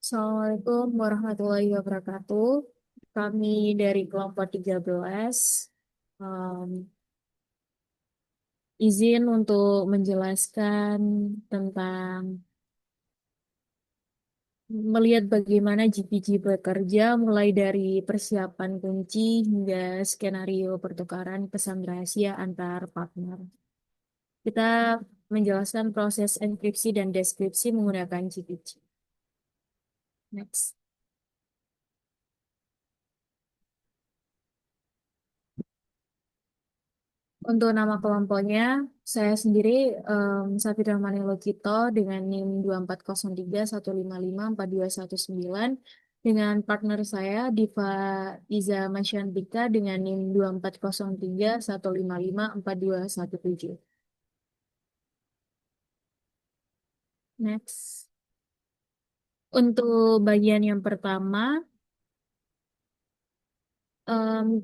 Assalamualaikum warahmatullahi wabarakatuh. Kami dari kelompok 13 um, izin untuk menjelaskan tentang melihat bagaimana GPG bekerja mulai dari persiapan kunci hingga skenario pertukaran pesan rahasia antar partner. Kita menjelaskan proses enkripsi dan deskripsi menggunakan GPG. Next. Untuk nama kelompoknya, saya sendiri Safira Manilo Cito dengan NIM 2403155429 dengan partner saya Diva Iza Masyantika dengan NIM 2403155427. Next. Untuk bagian yang pertama,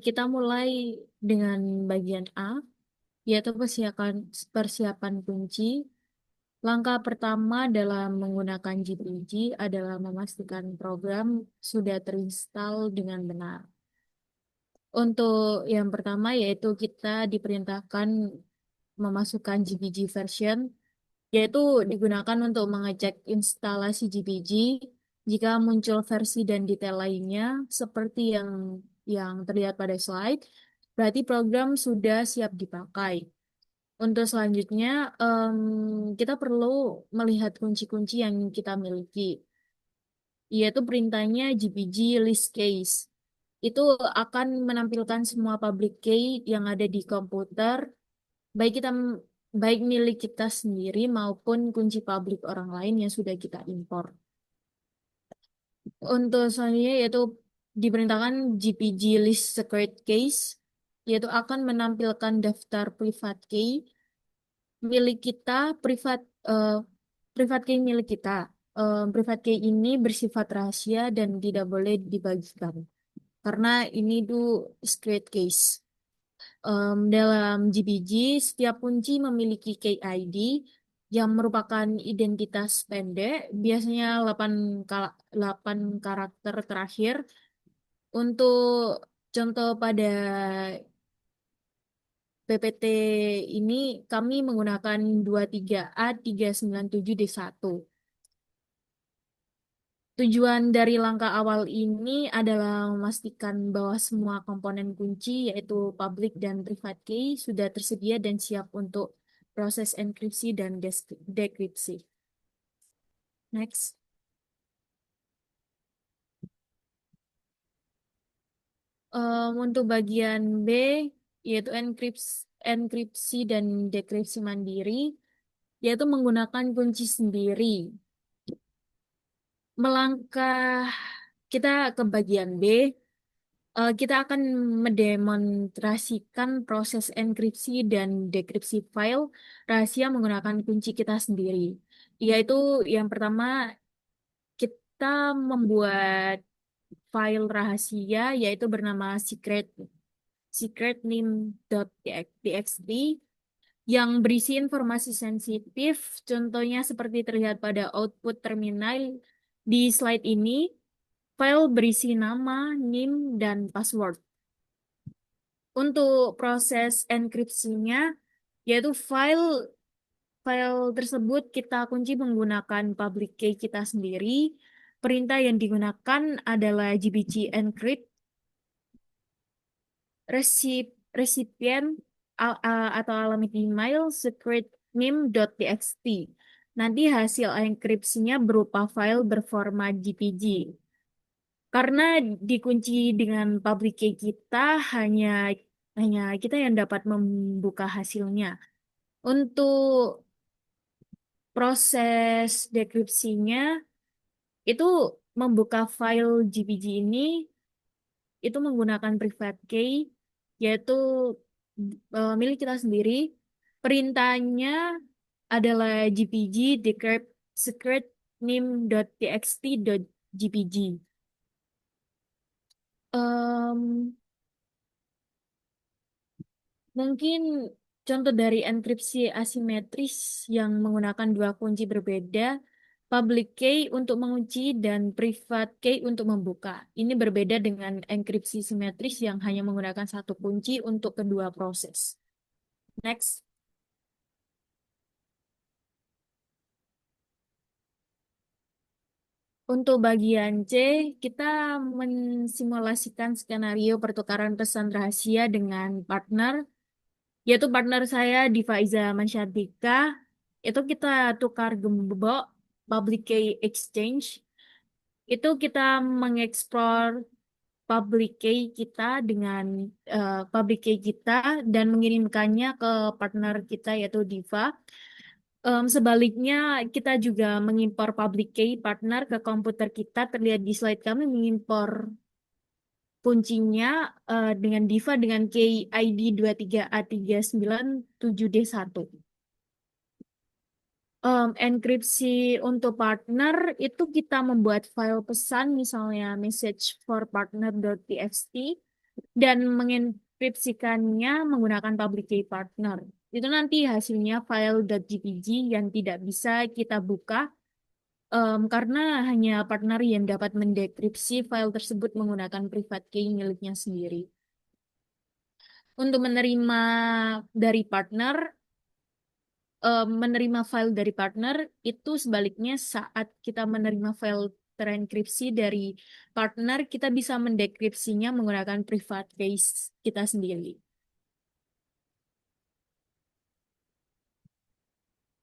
kita mulai dengan bagian A, yaitu persiapan kunci. Langkah pertama dalam menggunakan GPG adalah memastikan program sudah terinstall dengan benar. Untuk yang pertama yaitu kita diperintahkan memasukkan GPG version, yaitu digunakan untuk mengecek instalasi GPG. Jika muncul versi dan detail lainnya seperti yang terlihat pada slide, berarti program sudah siap dipakai. Untuk selanjutnya, kita perlu melihat kunci-kunci yang kita miliki, yaitu perintahnya GPG list case. Itu akan menampilkan semua public key yang ada di komputer, baik kita baik milik kita sendiri maupun kunci publik orang lain yang sudah kita impor. Untuk selanjutnya yaitu diperintahkan GPG list secret case, yaitu akan menampilkan daftar private key milik kita eh, private key milik kita. Private key ini bersifat rahasia dan tidak boleh dibagikan karena ini tuh secret case. Dalam GPG, setiap kunci memiliki key ID yang merupakan identitas pendek, biasanya 8 karakter terakhir. Untuk contoh pada PPT ini kami menggunakan 23A397D1. Tujuan dari langkah awal ini adalah memastikan bahwa semua komponen kunci, yaitu public dan private key, sudah tersedia dan siap untuk proses enkripsi dan dekripsi. Next. Untuk bagian B, yaitu enkripsi dan dekripsi mandiri, yaitu menggunakan kunci sendiri. Melangkah kita ke bagian B, kita akan mendemonstrasikan proses enkripsi dan dekripsi file rahasia menggunakan kunci kita sendiri. Yaitu yang pertama, kita membuat file rahasia yaitu bernama secretname.txt yang berisi informasi sensitif, contohnya seperti terlihat pada output terminal di slide ini. File berisi nama, NIM, dan password. Untuk proses enkripsinya, yaitu file tersebut kita kunci menggunakan public key kita sendiri. Perintah yang digunakan adalah GPG encrypt recipient atau alamat email secret name.txt. Nanti hasil enkripsinya berupa file berformat GPG. Karena dikunci dengan public key kita, hanya hanya kita yang dapat membuka hasilnya. Untuk proses dekripsinya itu membuka file GPG ini itu menggunakan private key yaitu milik kita sendiri. Perintahnya adalah GPG decrypt secret name.txt.gpg. Em, Mungkin contoh dari enkripsi asimetris yang menggunakan dua kunci berbeda public key untuk mengunci dan private key untuk membuka. Ini berbeda dengan enkripsi simetris yang hanya menggunakan satu kunci untuk kedua proses. Next. Untuk bagian C, kita mensimulasikan skenario pertukaran pesan rahasia dengan partner, yaitu partner saya Diva Iza Mansyatika. Itu kita tukar gembok public key exchange. Itu kita mengeksplor public key kita dengan public key kita dan mengirimkannya ke partner kita yaitu Diva. Sebaliknya, kita juga mengimpor public key partner ke komputer kita. Terlihat di slide kami mengimpor kuncinya dengan Diva dengan key ID 23A397D1. Enkripsi untuk partner itu kita membuat file pesan misalnya message for partner.txt dan mengenkripsikannya menggunakan public key partner. Itu nanti hasilnya file .jpg yang tidak bisa kita buka karena hanya partner yang dapat mendekripsi file tersebut menggunakan private key miliknya sendiri. Untuk menerima dari partner, menerima file dari partner itu sebaliknya saat kita menerima file terenkripsi dari partner, kita bisa mendekripsinya menggunakan private keys kita sendiri.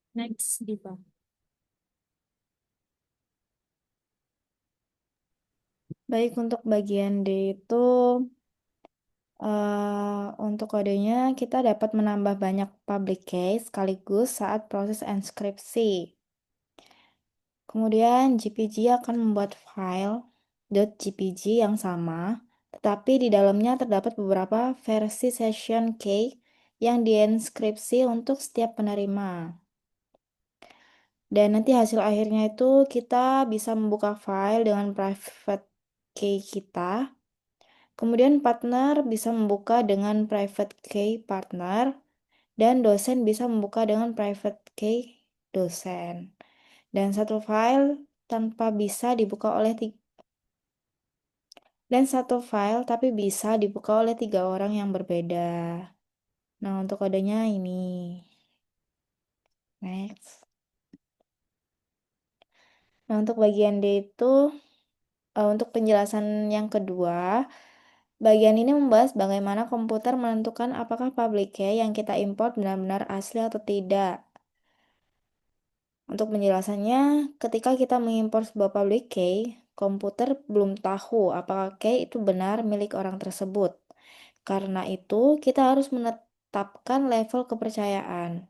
Next, Diva. Baik, untuk bagian D itu untuk kodenya kita dapat menambah banyak public key sekaligus saat proses enskripsi. Kemudian GPG akan membuat file .jpg yang sama, tetapi di dalamnya terdapat beberapa versi session key yang dienkripsi untuk setiap penerima. Dan nanti hasil akhirnya itu kita bisa membuka file dengan private key kita. Kemudian partner bisa membuka dengan private key partner dan dosen bisa membuka dengan private key dosen. Dan satu file tanpa bisa dibuka oleh dan satu file tapi bisa dibuka oleh 3 orang yang berbeda. Nah, untuk kodenya ini. Next. Nah, untuk bagian D itu untuk penjelasan yang kedua, bagian ini membahas bagaimana komputer menentukan apakah public key yang kita import benar-benar asli atau tidak. Untuk penjelasannya, ketika kita mengimpor sebuah public key, komputer belum tahu apakah key itu benar milik orang tersebut. Karena itu, kita harus menetapkan level kepercayaan.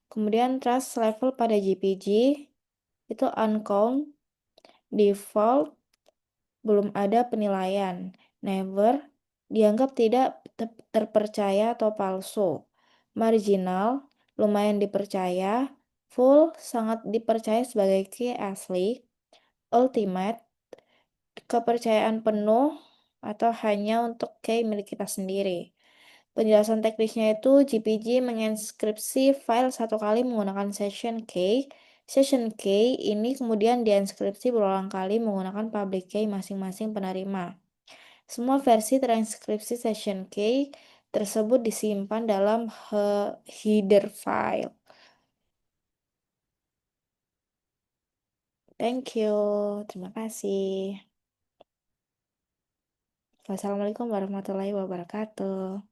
Kemudian trust level pada GPG itu uncount, default, belum ada penilaian, never, dianggap tidak terpercaya atau palsu, marginal, lumayan dipercaya, full, sangat dipercaya sebagai key asli, ultimate, kepercayaan penuh, atau hanya untuk key milik kita sendiri. Penjelasan teknisnya itu GPG menginskripsi file satu kali menggunakan session key. Session key ini kemudian diinskripsi berulang kali menggunakan public key masing-masing penerima. Semua versi transkripsi session key tersebut disimpan dalam header file. Thank you. Terima kasih. Wassalamualaikum warahmatullahi wabarakatuh.